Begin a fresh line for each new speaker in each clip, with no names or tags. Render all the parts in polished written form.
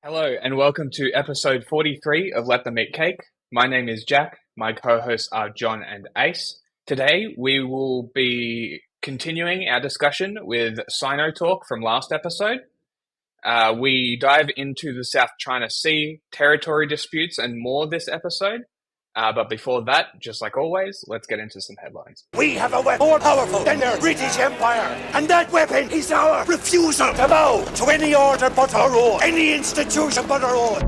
Hello and welcome to episode 43 of Let Them Eat Cake. My name is Jack. My co-hosts are John and Ace. Today we will be continuing our discussion with Sino Talk from last episode. We dive into the South China Sea, territory disputes and more this episode. But before that, just like always, let's get into some headlines.
We have a weapon more powerful than the British Empire, and that weapon is our refusal to bow to any order but our own, any institution but our own.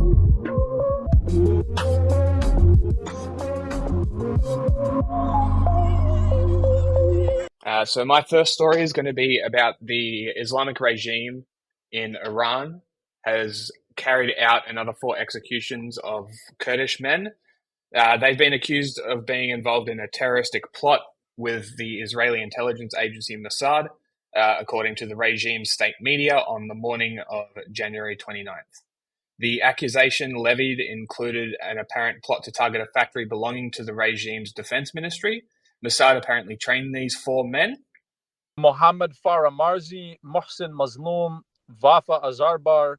So my first story is going to be about the Islamic regime in Iran has carried out another 4 executions of Kurdish men. They've been accused of being involved in a terroristic plot with the Israeli intelligence agency Mossad, according to the regime's state media on the morning of January 29th. The accusation levied included an apparent plot to target a factory belonging to the regime's defense ministry. Mossad apparently trained these 4 men.
Mohammed Farah Marzi, Mohsen Mazloum, Vafa Azarbar,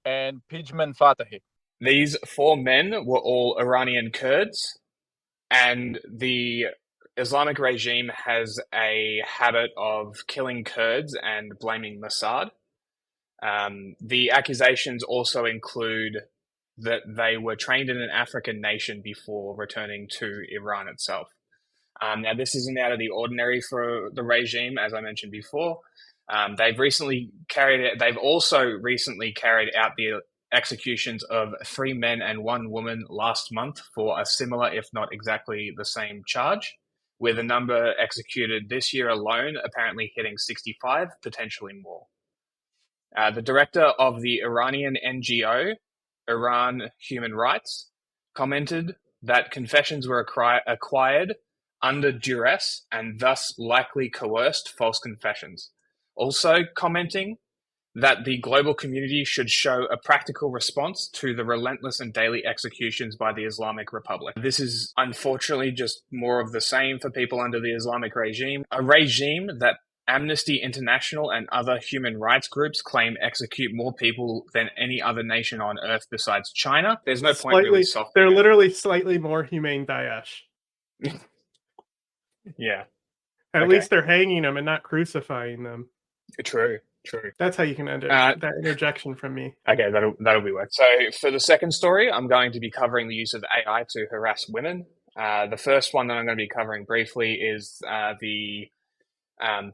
and Pijman Fatahi.
These 4 men were all Iranian Kurds, and the Islamic regime has a habit of killing Kurds and blaming Mossad. The accusations also include that they were trained in an African nation before returning to Iran itself. Now, this isn't out of the ordinary for the regime, as I mentioned before. They've also recently carried out the executions of 3 men and 1 woman last month for a similar, if not exactly the same charge, with a number executed this year alone apparently hitting 65, potentially more. The director of the Iranian NGO, Iran Human Rights, commented that confessions were acquired under duress and thus likely coerced false confessions. Also commenting that the global community should show a practical response to the relentless and daily executions by the Islamic Republic. This is unfortunately just more of the same for people under the Islamic regime, a regime that Amnesty International and other human rights groups claim execute more people than any other nation on earth besides China. There's no point really softening.
They're literally slightly more humane Daesh.
Yeah.
At least they're hanging them and not crucifying them.
True.
That's how you can end it. That interjection from me.
Okay, that'll be work. So for the second story, I'm going to be covering the use of AI to harass women. The first one that I'm going to be covering briefly is the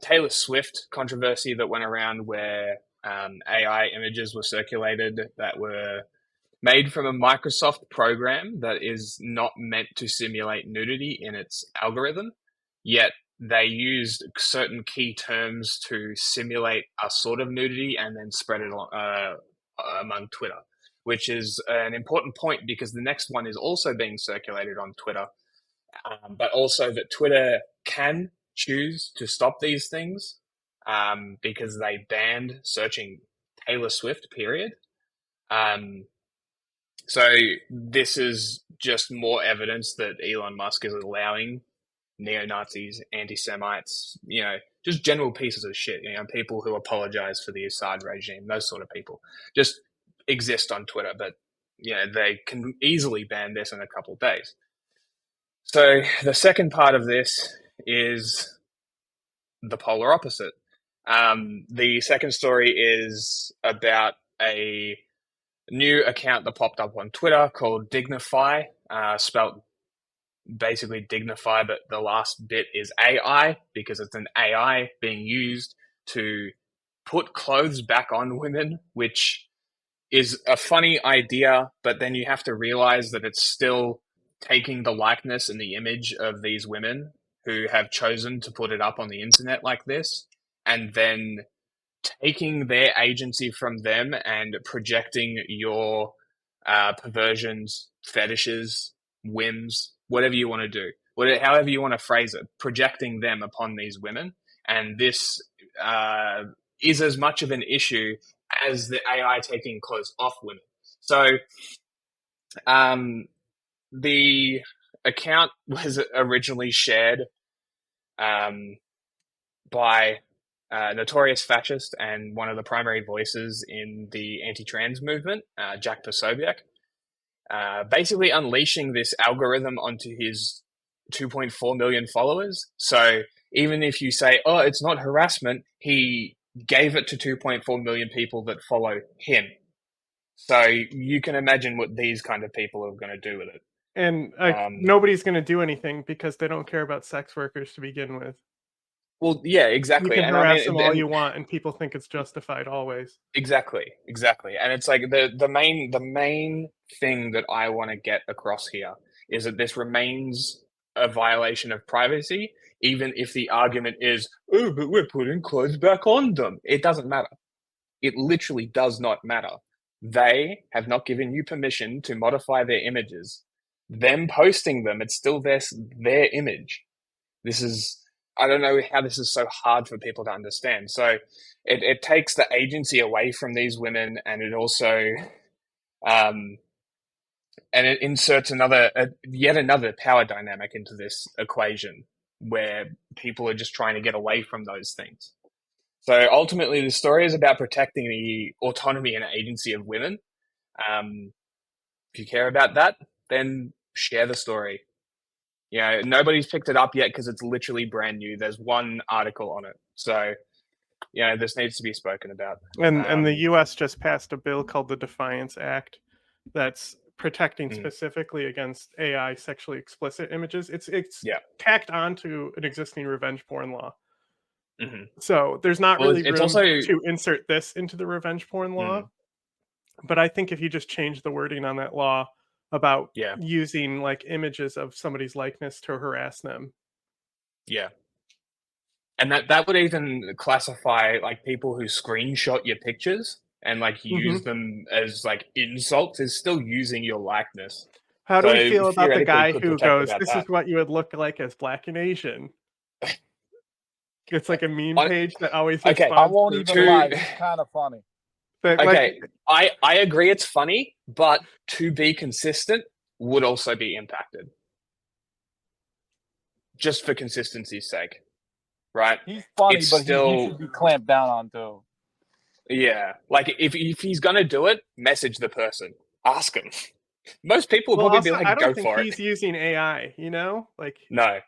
Taylor Swift controversy that went around where AI images were circulated that were made from a Microsoft program that is not meant to simulate nudity in its algorithm, yet they used certain key terms to simulate a sort of nudity and then spread it among Twitter, which is an important point because the next one is also being circulated on Twitter, but also that Twitter can choose to stop these things because they banned searching Taylor Swift, period. So this is just more evidence that Elon Musk is allowing neo-Nazis, anti-Semites, just general pieces of shit, people who apologize for the Assad regime, those sort of people just exist on Twitter, but they can easily ban this in a couple of days. So the second part of this is the polar opposite. The second story is about a new account that popped up on Twitter called Dignify, spelt basically dignify, but the last bit is AI because it's an AI being used to put clothes back on women, which is a funny idea, but then you have to realize that it's still taking the likeness and the image of these women who have chosen to put it up on the internet like this, and then taking their agency from them and projecting your perversions, fetishes, whims, whatever you want to do, however you want to phrase it, projecting them upon these women. And this is as much of an issue as the AI taking clothes off women. So the account was originally shared by notorious fascist and one of the primary voices in the anti-trans movement, Jack Posobiec, basically unleashing this algorithm onto his 2.4 million followers. So even if you say, oh, it's not harassment, he gave it to 2.4 million people that follow him. So you can imagine what these kind of people are going to do with it.
And nobody's going to do anything because they don't care about sex workers to begin with.
Well, yeah,
You
exactly.
can
And
harass them all you want, and people think it's justified always.
Exactly. And it's like the main thing that I want to get across here is that this remains a violation of privacy, even if the argument is, oh, but we're putting clothes back on them. It doesn't matter. It literally does not matter. They have not given you permission to modify their images. Them posting them, it's still their image. This is, I don't know how this is so hard for people to understand. So it takes the agency away from these women, and it also, and it inserts yet another power dynamic into this equation where people are just trying to get away from those things. So ultimately, the story is about protecting the autonomy and agency of women. If you care about that, then share the story. Nobody's picked it up yet because it's literally brand new. There's one article on it. So, this needs to be spoken about.
And the U.S. just passed a bill called the Defiance Act that's protecting specifically against AI sexually explicit images. It's tacked onto an existing revenge porn law.
Mm-hmm.
So there's not really room to insert this into the revenge porn law. But I think if you just change the wording on that law about using like images of somebody's likeness to harass them.
Yeah. And that would even classify like people who screenshot your pictures and like use them as like insults is still using your likeness.
How do we feel about the guy who goes, this is what you would look like as Black and Asian? It's like a meme page that always responds.
I won't even lie. It's kind of funny.
But,
okay, I agree it's funny, but to be consistent would also be impacted. Just for consistency's sake, right?
He's funny, but he should be clamped down on too.
Yeah, like if he's gonna do it, message the person, ask him. Most people will probably be like, "Go for it." I don't think
he's using AI, like
no.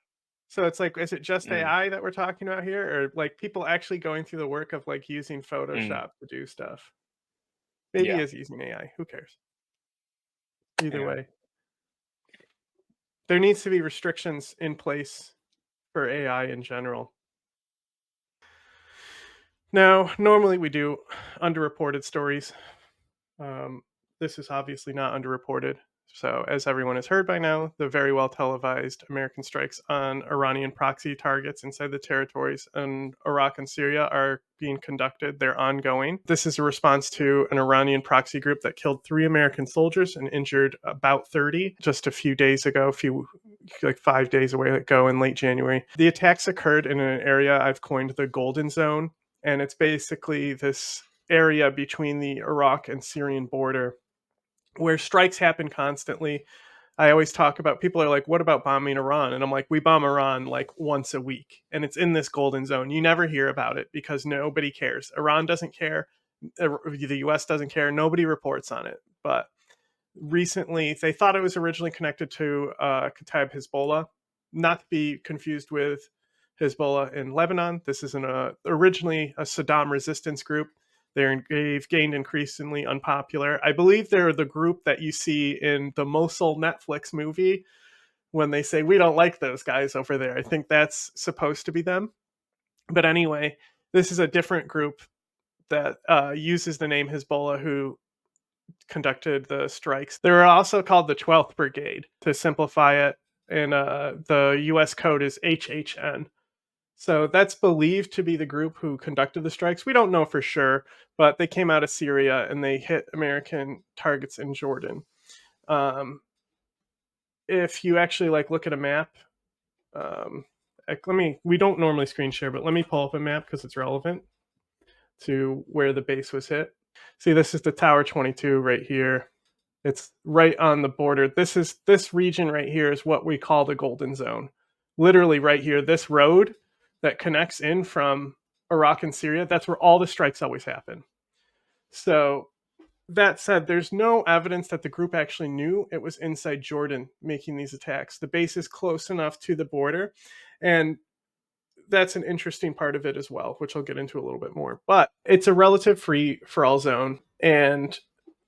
So it's like, is it just AI that we're talking about here, or like people actually going through the work of like using Photoshop to do stuff? Maybe he is using AI. Who cares? Either way, there needs to be restrictions in place for AI in general. Now, normally we do underreported stories. This is obviously not underreported. So, as everyone has heard by now, the very well televised American strikes on Iranian proxy targets inside the territories in Iraq and Syria are being conducted. They're ongoing. This is a response to an Iranian proxy group that killed 3 American soldiers and injured about 30 just a few days ago, 5 days ago in late January. The attacks occurred in an area I've coined the Golden Zone, and it's basically this area between the Iraq and Syrian border where strikes happen constantly. I always talk about, people are like, what about bombing Iran? And I'm like, we bomb Iran like once a week. And it's in this golden zone. You never hear about it because nobody cares. Iran doesn't care. The US doesn't care. Nobody reports on it. But recently, they thought it was originally connected to Kataib Hezbollah, not to be confused with Hezbollah in Lebanon. This is originally a Saddam resistance group. They've gained increasingly unpopular. I believe they're the group that you see in the Mosul Netflix movie when they say, we don't like those guys over there. I think that's supposed to be them. But anyway, this is a different group that uses the name Hezbollah who conducted the strikes. They're also called the 12th Brigade, to simplify it. And the U.S. code is HHN. So that's believed to be the group who conducted the strikes. We don't know for sure, but they came out of Syria and they hit American targets in Jordan. If you actually look at a map, we don't normally screen share, but let me pull up a map because it's relevant to where the base was hit. See, this is the Tower 22 right here. It's right on the border. This region right here is what we call the Golden Zone. Literally right here, this road that connects in from Iraq and Syria, that's where all the strikes always happen. So that said, there's no evidence that the group actually knew it was inside Jordan making these attacks. The base is close enough to the border, and that's an interesting part of it as well, which I'll get into a little bit more. But it's a relative free for all zone, and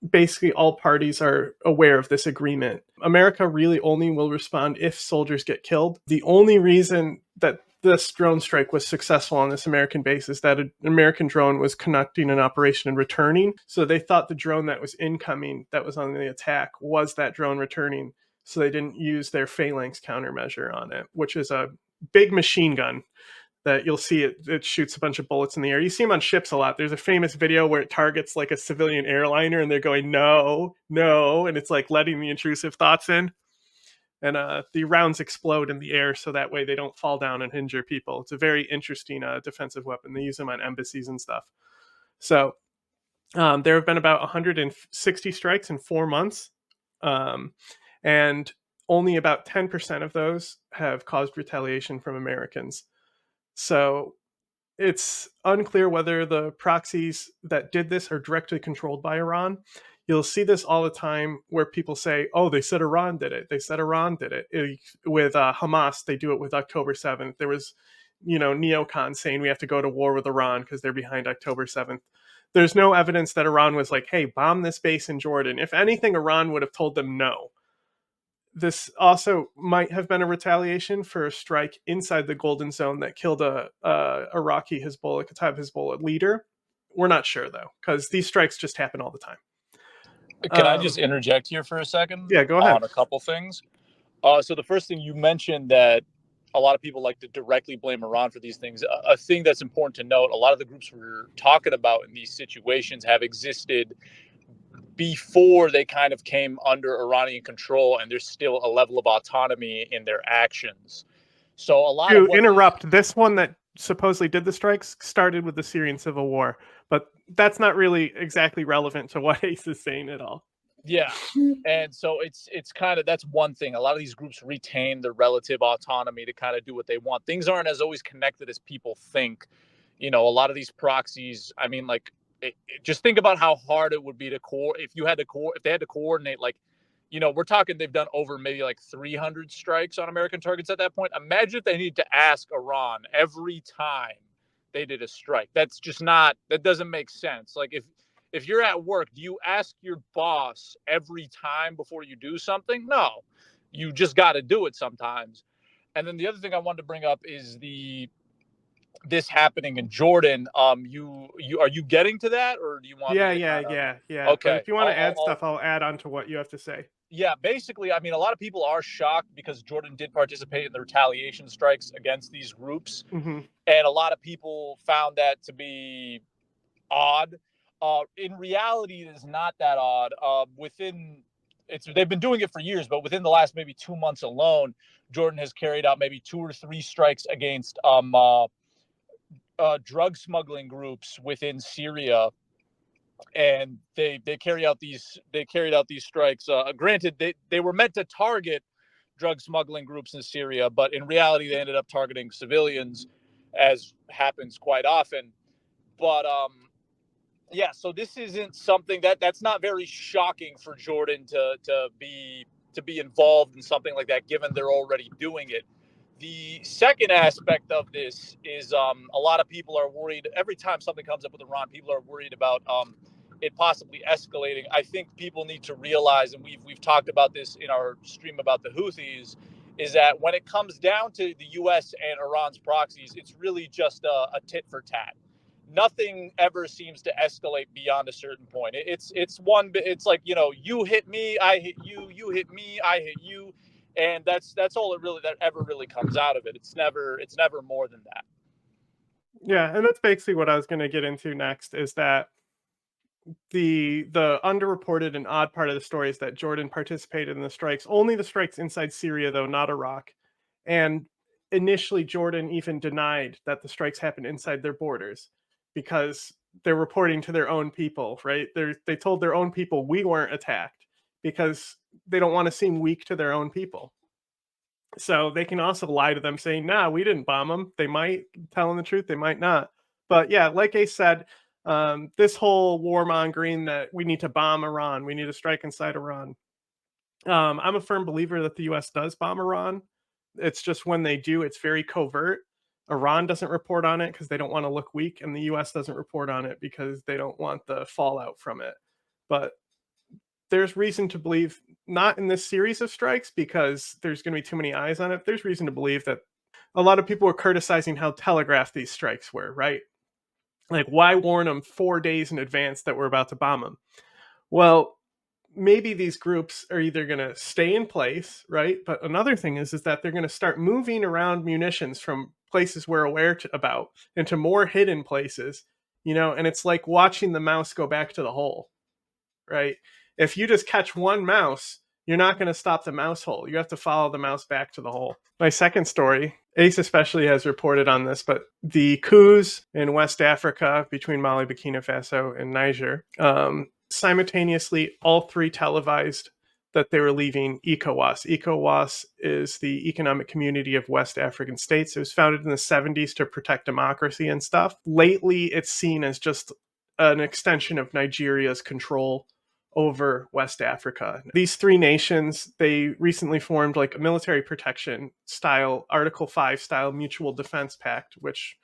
basically all parties are aware of this agreement. America really only will respond if soldiers get killed. The only reason that this drone strike was successful on this American base is that an American drone was conducting an operation and returning. So they thought the drone that was incoming, that was on the attack, was that drone returning. So they didn't use their phalanx countermeasure on it, which is a big machine gun that you'll see it shoots a bunch of bullets in the air. You see them on ships a lot. There's a famous video where it targets like a civilian airliner and they're going, no, no. And it's like letting the intrusive thoughts in. And the rounds explode in the air so that way they don't fall down and injure people. It's a very interesting defensive weapon. They use them on embassies and stuff. So there have been about 160 strikes in 4 months. And only about 10% of those have caused retaliation from Americans. So it's unclear whether the proxies that did this are directly controlled by Iran. You'll see this all the time where people say, oh, they said Iran did it. They said Iran did it. With Hamas, they do it with October 7th. There was, neocons saying we have to go to war with Iran because they're behind October 7th. There's no evidence that Iran was like, hey, bomb this base in Jordan. If anything, Iran would have told them no. This also might have been a retaliation for a strike inside the Golden Zone that killed a Iraqi Hezbollah, Kataib Hezbollah leader. We're not sure, though, because these strikes just happen all the time.
Can I just interject here for a second?
Yeah, go ahead.
On a couple things. So the first thing you mentioned that a lot of people like to directly blame Iran for these things. A thing that's important to note, a lot of the groups we're talking about in these situations have existed before they kind of came under Iranian control, and there's still a level of autonomy in their actions. So a lot of
interrupt, this one that supposedly did the strikes started with the Syrian civil war, but that's not really exactly relevant to what Ace is saying at all.
Yeah. And so it's kind of, that's one thing. A lot of these groups retain their relative autonomy to kind of do what they want. Things aren't as always connected as people think. A lot of these proxies, I mean, like, just think about how hard it would be to if they had to coordinate, like, we're talking, they've done over maybe like 300 strikes on American targets at that point. Imagine if they need to ask Iran every time they did a strike. That's just not, that doesn't make sense. Like, if you're at work, do you ask your boss every time before you do something? No, you just got to do it sometimes. And then the other thing I wanted to bring up is this happening in Jordan. Are you getting to that, or do you want?
Yeah.
Okay.
But if you want to add stuff, I'll add on to what you have to say.
Yeah, basically, I mean, a lot of people are shocked because Jordan did participate in the retaliation strikes against these groups, and a lot of people found that to be odd. In reality, it is not that odd. They've been doing it for years, but within the last maybe 2 months alone, Jordan has carried out maybe 2 or 3 strikes against drug smuggling groups within Syria, and they carried out these strikes. Granted, they were meant to target drug smuggling groups in Syria, but in reality, they ended up targeting civilians, as happens quite often. But yeah, so this isn't something that's not very shocking for Jordan to be involved in something like that, given they're already doing it. The second aspect of this is a lot of people are worried. Every time something comes up with Iran, people are worried about it possibly escalating. I think people need to realize, and we've talked about this in our stream about the Houthis, is that when it comes down to the U.S. and Iran's proxies, it's really just a tit for tat. Nothing ever seems to escalate beyond a certain point. It's like, you hit me, I hit you, you hit me, I hit you. And that's all that ever really comes out of it. It's never more than that.
Yeah, and that's basically what I was going to get into next, is that the underreported and odd part of the story is that Jordan participated in the strikes, only the strikes inside Syria, though, not Iraq. And initially, Jordan even denied that the strikes happened inside their borders because they're reporting to their own people, right? They told their own people we weren't attacked because they don't want to seem weak to their own people. So they can also lie to them saying, nah, we didn't bomb them. They might tell them the truth, they might not. But yeah, like I said, this whole warmongering that we need to bomb Iran, we need to strike inside Iran. I'm a firm believer that the U.S. does bomb Iran. It's just when they do, it's very covert. Iran doesn't report on it because they don't want to look weak, and the U.S. doesn't report on it because they don't want the fallout from it. But there's reason to believe, not in this series of strikes because there's going to be too many eyes on it. There's reason to believe that a lot of people were criticizing how telegraphed these strikes were, right? Like, why warn them 4 days in advance that we're about to bomb them? Well, maybe these groups are either going to stay in place, right? But another thing is that they're going to start moving around munitions from places we're aware about into more hidden places, and it's like watching the mouse go back to the hole, right? If you just catch one mouse, you're not going to stop the mouse hole. You have to follow the mouse back to the hole. My second story, Ace especially has reported on this, but the coups in West Africa between Mali, Burkina Faso, and Niger, simultaneously, all three televised that they were leaving ECOWAS. ECOWAS is the Economic Community of West African States. It was founded in the 70s to protect democracy and stuff. Lately, it's seen as just an extension of Nigeria's control over West Africa. These three nations, they recently formed like a military protection style, Article 5 style mutual defense pact, which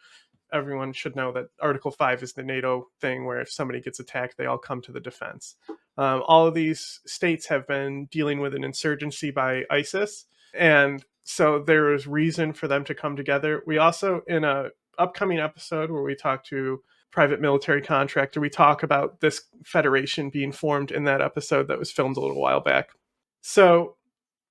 everyone should know that Article 5 is the NATO thing where if somebody gets attacked, they all come to the defense. All of these states have been dealing with an insurgency by ISIS, and so there is reason for them to come together. We also, in a upcoming episode where we talk to private military contractor, we talk about this federation being formed in that episode that was filmed a little while back. So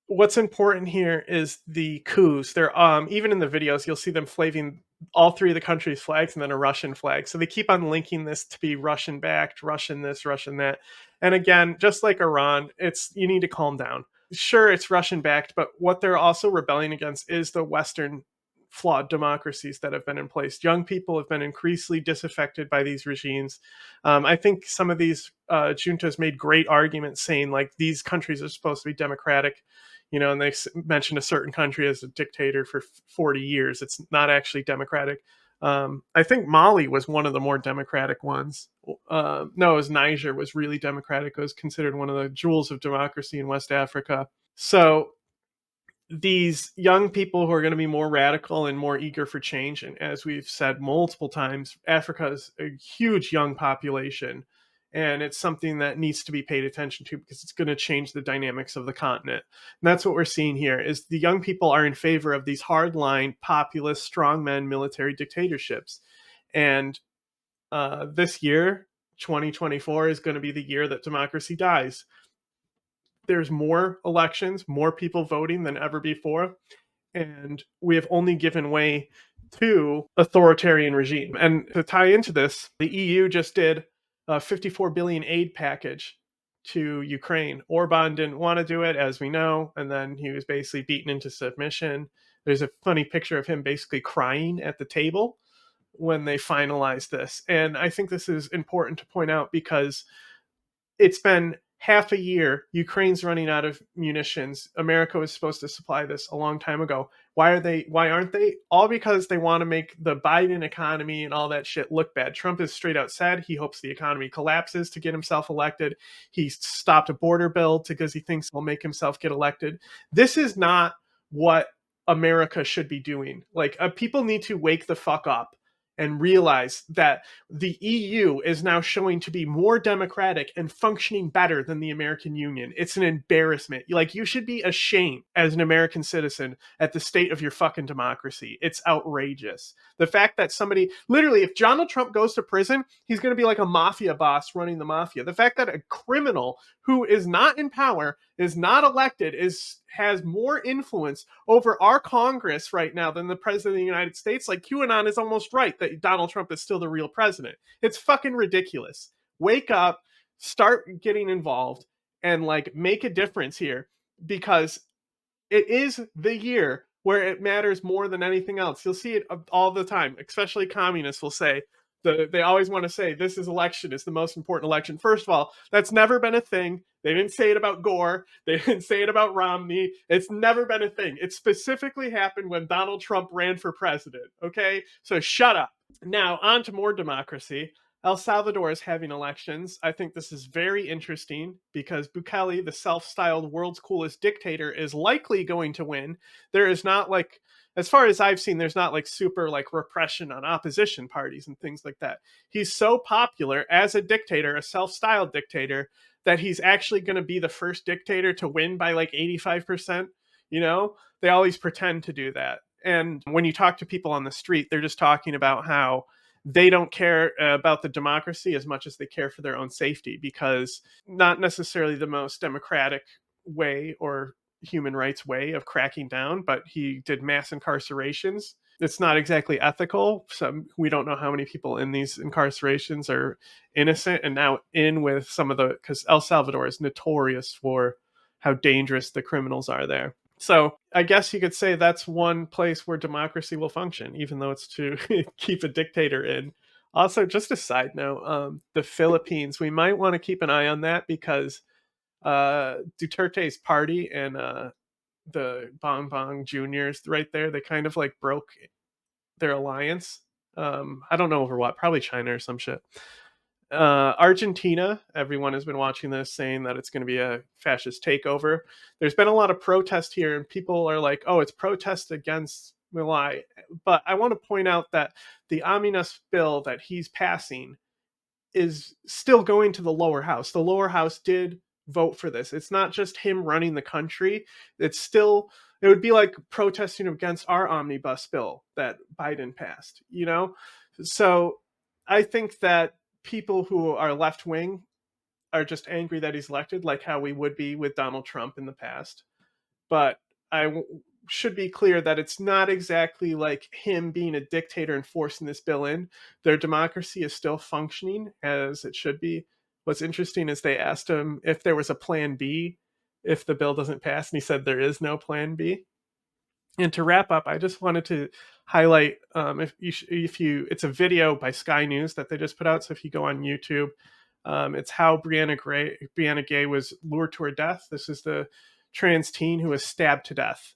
what's important here is the coups. They're even in the videos, you'll see them flaving all three of the country's flags and then a Russian flag. So they keep on linking this to be Russian backed, Russian this, Russian that. And again, just like Iran, you need to calm down. Sure, it's Russian backed, but what they're also rebelling against is the Western flawed democracies that have been in place. Young people have been increasingly disaffected by these regimes. I think some of these juntas made great arguments saying like these countries are supposed to be democratic, and they mentioned a certain country as a dictator for 40 years. It's not actually democratic. I think Mali was one of the more democratic ones. No, it was Niger was really democratic. It was considered one of the jewels of democracy in West Africa. So these young people who are going to be more radical and more eager for change, and as we've said multiple times, Africa is a huge young population, and it's something that needs to be paid attention to because it's going to change the dynamics of the continent. And that's what we're seeing here is the young people are in favor of these hardline, populist, strongmen military dictatorships. And this year, 2024, is going to be the year that democracy dies. There's more elections, more people voting than ever before, and we have only given way to authoritarian regime. And to tie into this, the EU just did a 54 billion aid package to Ukraine. Orban didn't want to do it, as we know, and then he was basically beaten into submission. There's a funny picture of him basically crying at the table when they finalized this. And I think this is important to point out because it's been half a year. Ukraine's running out of munitions. America was supposed to supply this a long time ago. Why aren't they? All because they want to make the Biden economy and all that shit look bad. Trump has straight out said he hopes the economy collapses to get himself elected. He stopped a border bill because he thinks he'll make himself get elected. This is not what America should be doing. Like, people need to wake the fuck up and realize that the EU is now showing to be more democratic and functioning better than the American Union. It's an embarrassment. Like, you should be ashamed as an American citizen at the state of your fucking democracy. It's outrageous. The fact that somebody, literally, if Donald Trump goes to prison, he's going to be like a mafia boss running the mafia. The fact that a criminal who is not in power, is not elected, has more influence over our Congress right now than the president of the United States. Like, QAnon is almost right that Donald Trump is still the real president. It's fucking ridiculous. Wake up, start getting involved, and like make a difference here, because it is the year where it matters more than anything else. You'll see it all the time, especially communists will say, they always want to say this election is the most important election. First of all, that's never been a thing. They didn't say it about Gore. They didn't say it about Romney. It's never been a thing. It specifically happened when Donald Trump ran for president. Okay? So shut up. Now, on to more democracy. El Salvador is having elections. I think this is very interesting because Bukele, the self styled world's coolest dictator, is likely going to win. There is not like, as far as I've seen, there's not like super like repression on opposition parties and things like that. He's so popular as a dictator, a self styled dictator, that he's actually going to be the first dictator to win by like 85%. You know, they always pretend to do that. And when you talk to people on the street, they're just talking about how they don't care about the democracy as much as they care for their own safety, because not necessarily the most democratic way or human rights way of cracking down, but he did mass incarcerations. It's not exactly ethical. So we don't know how many people in these incarcerations are innocent and now in with some of the, because El Salvador is notorious for how dangerous the criminals are there. So I guess you could say that's one place where democracy will function, even though it's to keep a dictator in. Also, just a side note, the Philippines, we might want to keep an eye on that because Duterte's party and the Bong Bong Juniors right there, they kind of like broke their alliance. I don't know over what, probably China or some shit. Argentina, everyone has been watching this saying that it's going to be a fascist takeover. There's been a lot of protest here, and people are like, oh, it's protest against Milei. But I want to point out that the omnibus bill that he's passing is still going to the lower house. The lower house did vote for this. It's not just him running the country. It's still, it would be like protesting against our omnibus bill that Biden passed, you know? So I think that people who are left wing are just angry that he's elected, like how we would be with Donald Trump in the past. But should be clear that it's not exactly like him being a dictator and forcing this bill in. Their democracy is still functioning as it should be. What's interesting is they asked him if there was a plan B if the bill doesn't pass, and he said there is no plan B. And to wrap up, I just wanted to highlight if you it's a video by Sky News that they just put out. So if you go on YouTube, it's how Brianna Ghey was lured to her death. This is the trans teen who was stabbed to death.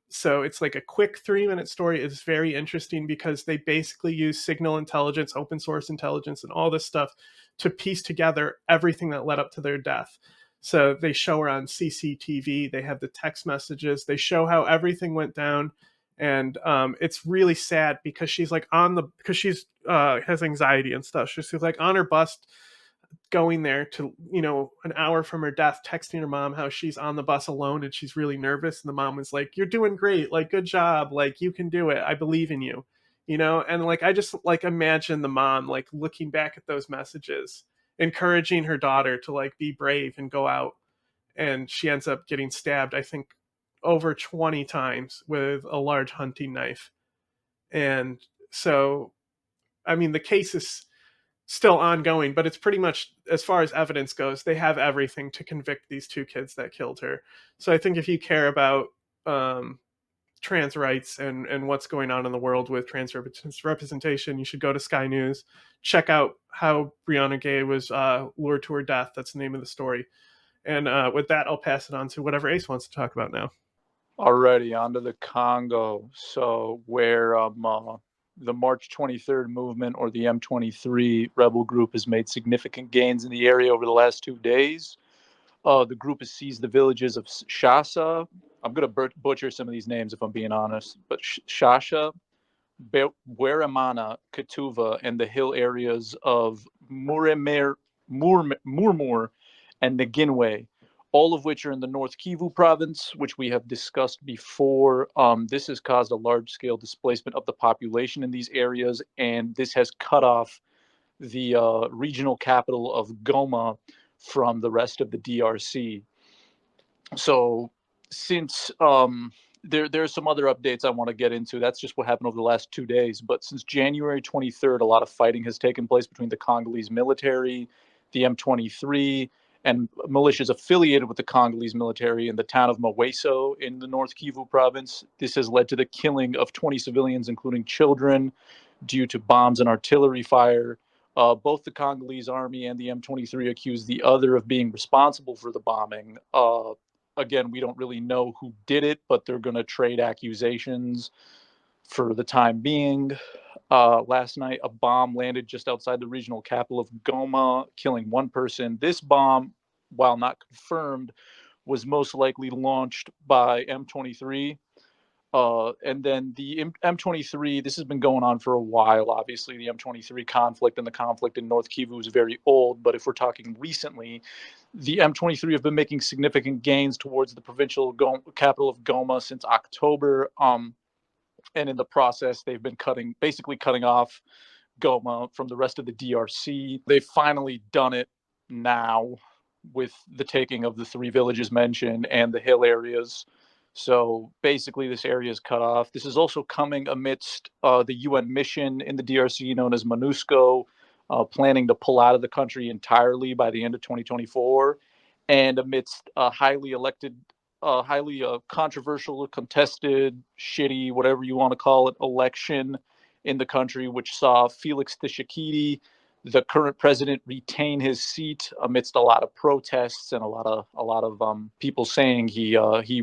So it's like a quick 3-minute story. It's very interesting because they basically use signal intelligence, open source intelligence, and all this stuff to piece together everything that led up to their death. So they show her on CCTV. They have the text messages. They show how everything went down, and it's really sad because she's like because she's has anxiety and stuff. She's like on her bus, going there to an hour from her death, texting her mom how she's on the bus alone and she's really nervous. And the mom was like, "You're doing great. Like, good job. Like, you can do it. I believe in you." And like I just like imagine the mom like looking back at those messages, encouraging her daughter to like be brave and go out, and she ends up getting stabbed, I think over 20 times with a large hunting knife. And so I mean the case is still ongoing, but it's pretty much, as far as evidence goes, they have everything to convict these two kids that killed her. So I think if you care about trans rights and what's going on in the world with trans representation, you should go to Sky News, check out how Brianna Ghey was lured to her death. That's the name of the story. And with that, I'll pass it on to whatever Ace wants to talk about now.
Alrighty, on to the Congo. So where the March 23rd movement, or the M23 rebel group, has made significant gains in the area over the last 2 days. The group has seized the villages of Shasha. I'm going to butcher some of these names if I'm being honest, but Shasha, Bueramana, Katuva, and the hill areas of Murmur, and Naginwe, all of which are in the North Kivu province, which we have discussed before. This has caused a large-scale displacement of the population in these areas, and this has cut off the regional capital of Goma from the rest of the DRC. So since there's some other updates I want to get into. That's just what happened over the last 2 days. But since January 23rd, a lot of fighting has taken place between the Congolese military, the M23, and militias affiliated with the Congolese military in the town of Maweso in the North Kivu province. This has led to the killing of 20 civilians, including children, due to bombs and artillery fire. Both the Congolese army and the M23 accuse the other of being responsible for the bombing. Again, we don't really know who did it, but they're going to trade accusations. for the time being. Last night, a bomb landed just outside the regional capital of Goma, killing one person. This bomb, while not confirmed, was most likely launched by M23. And then the M23, this has been going on for a while. Obviously, the M23 conflict and the conflict in North Kivu is very old. But if we're talking recently, the M23 have been making significant gains towards the provincial capital of Goma since October. And in the process, they've been basically cutting off Goma from the rest of the DRC. They've finally done it now with the taking of the 3 villages mentioned and the hill areas. So basically, this area is cut off. This is also coming amidst the UN mission in the DRC known as MONUSCO, planning to pull out of the country entirely by the end of 2024, and amidst a highly controversial, contested, shitty, whatever you want to call it, election in the country, which saw Felix Tshisekedi, the current president, retain his seat amidst a lot of protests and a lot of people saying he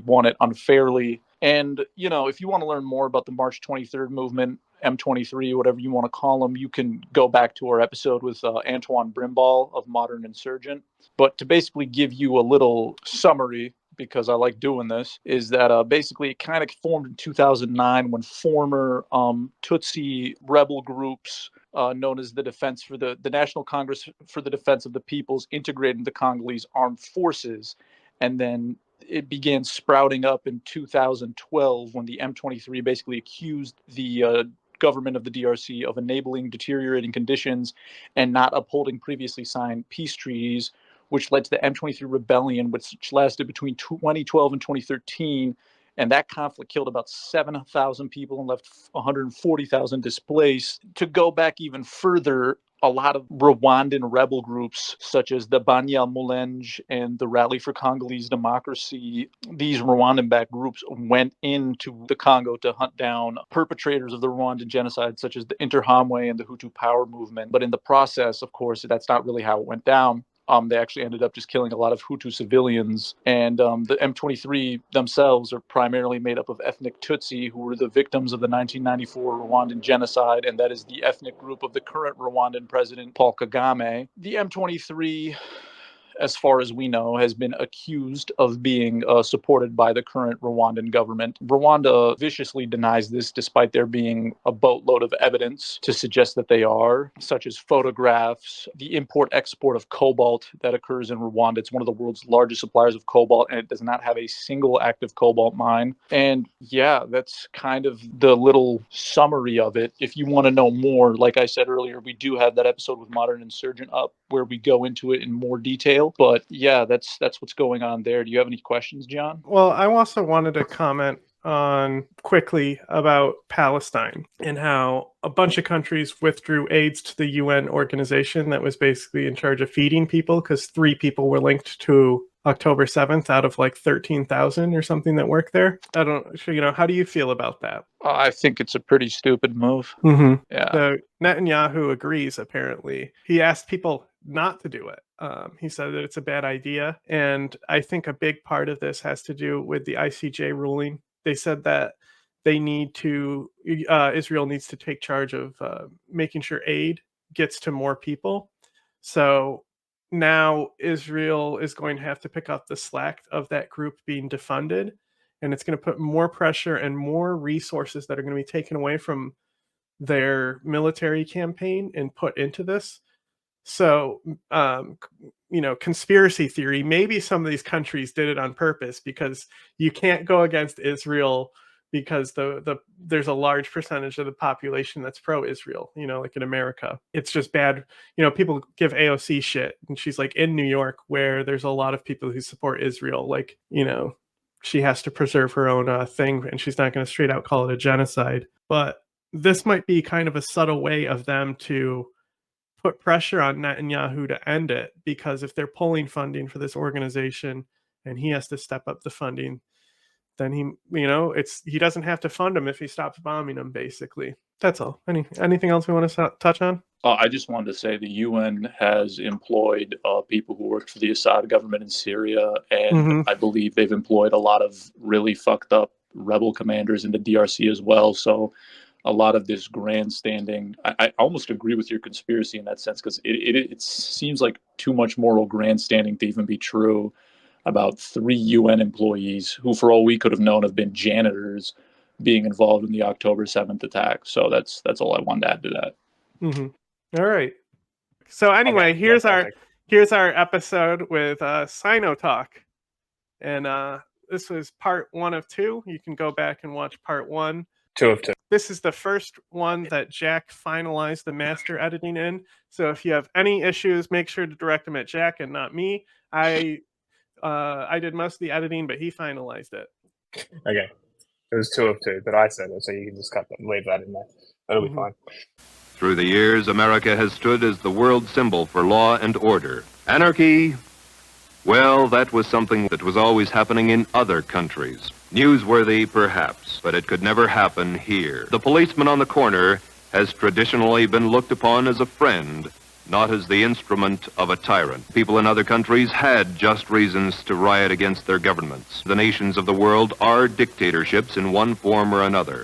won it unfairly. And if you want to learn more about the March 23rd movement, M23, whatever you want to call them, you can go back to our episode with Antoine Brimball of Modern Insurgent. But to basically give you a little summary, because I like doing this, is that basically it kind of formed in 2009 when former Tutsi rebel groups known as the National Congress for the Defense of the Peoples integrated the Congolese armed forces. And then it began sprouting up in 2012 when the M23 basically accused the government of the DRC of enabling deteriorating conditions and not upholding previously signed peace treaties, which led to the M23 rebellion, which lasted between 2012 and 2013. And that conflict killed about 7,000 people and left 140,000 displaced. To go back even further, a lot of Rwandan rebel groups, such as the Banyamulenge and the Rally for Congolese Democracy, these Rwandan-backed groups went into the Congo to hunt down perpetrators of the Rwandan genocide, such as the Interahamwe and the Hutu Power Movement. But in the process, of course, that's not really how it went down. They actually ended up just killing a lot of Hutu civilians. And the M23 themselves are primarily made up of ethnic Tutsi, who were the victims of the 1994 Rwandan genocide, and that is the ethnic group of the current Rwandan president, Paul Kagame. The M23, as far as we know, has been accused of being supported by the current Rwandan government. Rwanda viciously denies this, despite there being a boatload of evidence to suggest that they are, such as photographs, the import-export of cobalt that occurs in Rwanda. It's one of the world's largest suppliers of cobalt, and it does not have a single active cobalt mine. And yeah, that's kind of the little summary of it. If you want to know more, like I said earlier, we do have that episode with Modern Insurgent up where we go into it in more detail. But yeah, that's what's going on there. Do you have any questions, John?
Well, I also wanted to comment on quickly about Palestine and how a bunch of countries withdrew aids to the UN organization that was basically in charge of feeding people, because 3 people were linked to October 7th out of like 13,000 or something that work there. I don't, how do you feel about that?
I think it's a pretty stupid move.
Mm-hmm.
Yeah.
So Netanyahu agrees, apparently. He asked people not to do it. He said that it's a bad idea. And I think a big part of this has to do with the ICJ ruling. They said that Israel needs to take charge of making sure aid gets to more people. So now Israel is going to have to pick up the slack of that group being defunded, and it's going to put more pressure and more resources that are going to be taken away from their military campaign and put into this. So, conspiracy theory, maybe some of these countries did it on purpose, because you can't go against Israel because there's a large percentage of the population that's pro-Israel, like in America. It's just bad. People give AOC shit, and she's like in New York, where there's a lot of people who support Israel. Like, she has to preserve her own thing, and she's not going to straight out call it a genocide. But this might be kind of a subtle way of them to put pressure on Netanyahu to end it, because if they're pulling funding for this organization and he has to step up the funding, then he doesn't have to fund them if he stops bombing them, basically. That's all. Anything else we want to touch on?
I just wanted to say the UN has employed people who worked for the Assad government in Syria, and I believe they've employed a lot of really fucked up rebel commanders in the DRC as well. So a lot of this grandstanding, I almost agree with your conspiracy in that sense, because it seems like too much moral grandstanding to even be true about 3 UN employees who, for all we could have known, have been janitors being involved in the October 7th attack. So that's all I wanted to add to that.
Mm-hmm. All right. So anyway,
Okay,
here's
yeah,
here's our episode with Sino Talk, and this was part 1 of 2. You can go back and watch part 1.
2 of 2.
This is the first one that Jack finalized the master editing in. So if you have any issues, make sure to direct them at Jack and not me. I did most of the editing, but he finalized it.
Okay. It was 2 of 2, but I said it, so you can just leave that in there. That'll be fine.
Through the years, America has stood as the world symbol for law and order. Anarchy, well, that was something that was always happening in other countries. Newsworthy, perhaps, but it could never happen here. The policeman on the corner has traditionally been looked upon as a friend, not as the instrument of a tyrant. People in other countries had just reasons to riot against their governments. The nations of the world are dictatorships in one form or another.